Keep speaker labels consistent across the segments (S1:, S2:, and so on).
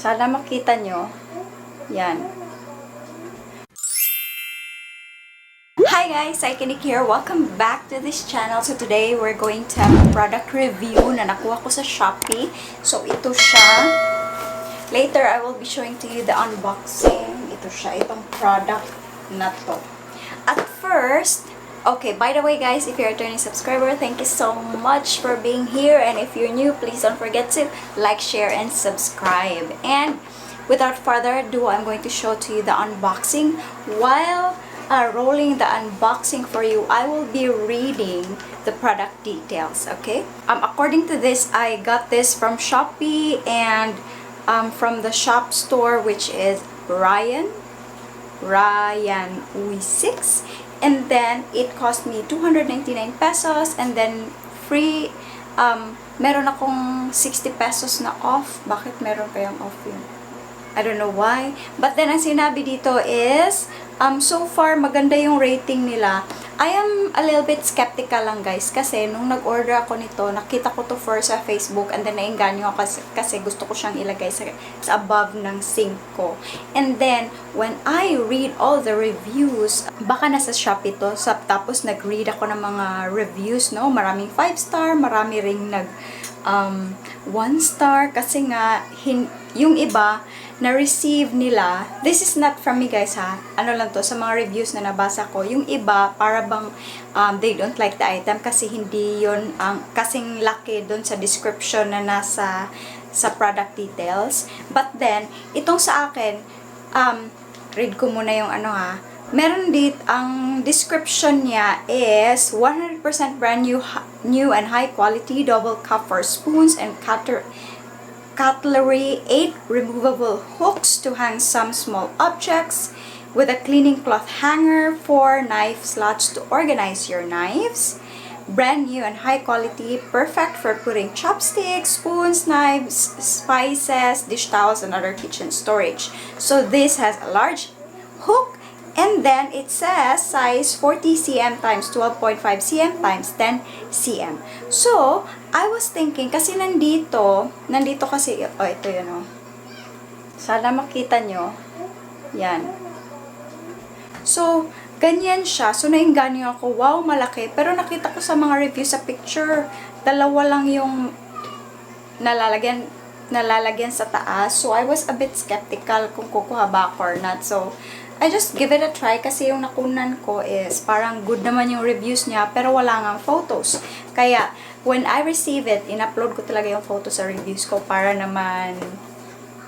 S1: Sana makita nyo. Yan. Hi guys! Cykaniki here. Welcome back to this channel. So today, we're going to have a product review na nakuha ko sa Shopee. So ito siya. Later, I will be showing to you the unboxing. Ito siya. Itong product na to. At first, okay, by the way guys, if you're a returning subscriber, thank you so much for being here. And if you're new, please don't forget to like, share, and subscribe. And without further ado, I'm going to show to you the unboxing. While rolling the unboxing for you, I will be reading the product details, okay? According to this, I got this from Shopee and from the shop store, which is Ryan U6, and then it cost me 299 pesos, and then free, meron akong 60 pesos na off. Bakit meron kayang off yun? I don't know why. But then, ang sinabi dito is, so far, maganda yung rating nila. I am a little bit skeptical lang guys, kasi nung nag-order ako nito, nakita ko to first sa Facebook, and then nainganyo ako kasi gusto ko siyang ilagay sa above ng sink ko. And then, when I read all the reviews, baka nasa Shopee to, tapos nag-read ako ng mga reviews, no? Maraming 5-star, marami ring 1-star, kasi nga, yung iba, na-receive nila, this is not from me guys ha, ano lang to, sa mga reviews na nabasa ko, yung iba, para bang they don't like the item kasi hindi yun kasing laki dun sa description na nasa sa product details. But then, itong sa akin, read ko muna yung ano ha, meron dit, ang description niya is 100% brand new and high quality double copper spoons and cutlery, 8 removable hooks to hang some small objects, with a cleaning cloth hanger, 4 knife slots to organize your knives, brand new and high quality, perfect for putting chopsticks, spoons, knives, spices, dish towels, and other kitchen storage. So this has a large hook, and then it says size 40 cm times 12.5 cm times 10 cm. So, I was thinking, kasi nandito kasi, ito yun o. Sana makita nyo. Yan. So, ganyan siya. So, nainganyo ako, wow, malaki. Pero nakita ko sa mga review sa picture, dalawa lang yung nalalagyan sa taas. So, I was a bit skeptical kung kukuha ba ako or not. So, I just give it a try kasi yung nakunan ko is parang good naman yung reviews niya pero wala nga photos. Kaya, when I receive it, in-upload ko talaga yung photos sa reviews ko para naman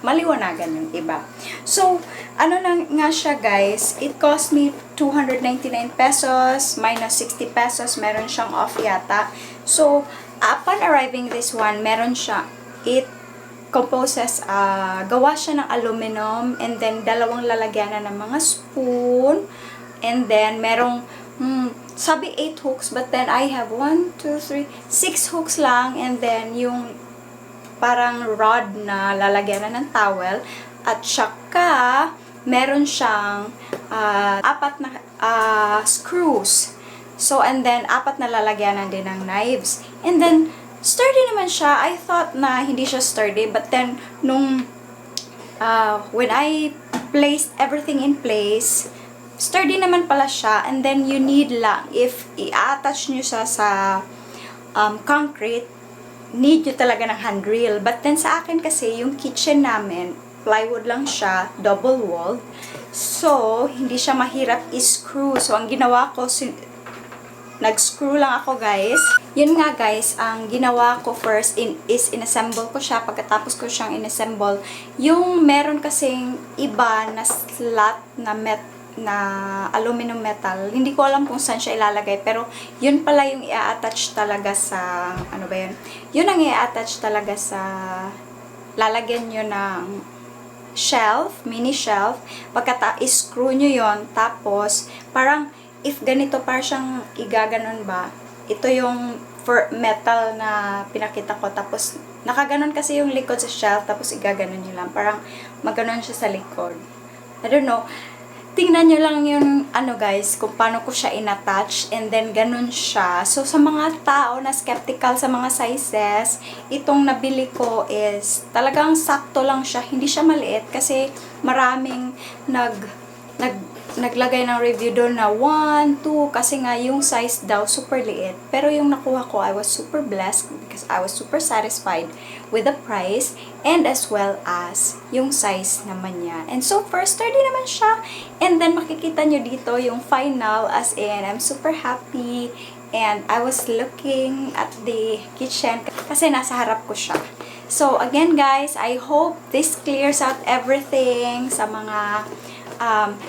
S1: maliwanagan yung iba. So, ano na nga siya guys, it cost me 299 pesos minus 60 pesos, meron siyang off yata. So, upon arriving this one, meron siya, it composes, gawa siya ng aluminum, and then dalawang lalagyanan ng mga spoon, and then merong sabi 8 hooks, but then I have 1, 2, 3, 6 hooks lang, and then yung parang rod na lalagyanan ng towel, at saka meron siyang 4 na screws. So, and then 4 na lalagyanan din ng knives, and then sturdy naman siya. I thought na hindi siya sturdy, but then nung when I placed everything in place, sturdy naman pala siya. And then you need lang, if i-attach nyo siya sa concrete, need nyo talaga ng handrail. But then sa akin kasi, yung kitchen namin, plywood lang siya, double walled, so hindi siya mahirap i-screw. So ang ginawa ko, nag-screw lang ako guys. Yun nga guys, ang ginawa ko first is inassemble ko siya. Pagkatapos ko siyang inassemble, yung meron kasing iba na slot na aluminum metal. Hindi ko alam kung saan siya ilalagay, pero yun pala yung i-attach talaga sa, ano ba yun? Yun ang i-attach talaga sa, lalagyan nyo ng shelf, mini shelf. Pagka-screw nyo yun, tapos parang if ganito para siyang igaganon ba, ito yung metal na pinakita ko, tapos nakaganon kasi yung likod sa shelf, tapos igaganon nyo lang, parang maganon siya sa likod. I don't know. tingnan nyo lang yung, guys, kung paano ko siya in-attach, and then ganun siya. So, sa mga tao na skeptical sa mga sizes, itong nabili ko is, talagang sakto lang siya, hindi siya maliit, kasi maraming naglagay ng review doon na 1, 2, kasi nga yung size daw super liit. Pero yung nakuha ko, I was super blessed because I was super satisfied with the price and as well as yung size naman niya. And so far, sturdy naman siya. And then makikita nyo dito yung final, as in, I'm super happy. And I was looking at the kitchen kasi nasa harap ko siya. So again guys, I hope this clears out everything sa mga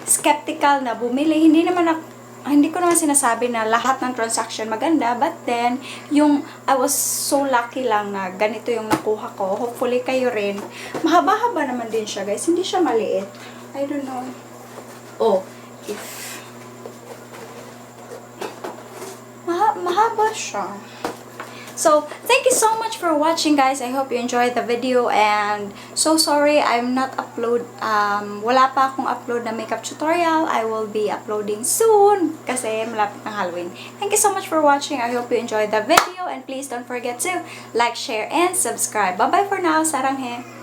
S1: skeptical na bumili. Hindi ko naman sinasabi na lahat ng transaction maganda, but then yung I was so lucky lang na ganito yung nakuha ko. Hopefully kayo rin. Mahaba-haba naman din siya guys, hindi siya maliit. I don't know. Oh, if mahaba siya. So, thank you so much for watching guys. I hope you enjoyed the video, and so sorry I'm not wala pa akong upload na makeup tutorial. I will be uploading soon kasi malapit ng Halloween. Thank you so much for watching. I hope you enjoyed the video, and please don't forget to like, share, and subscribe. Bye-bye for now. Sarang he.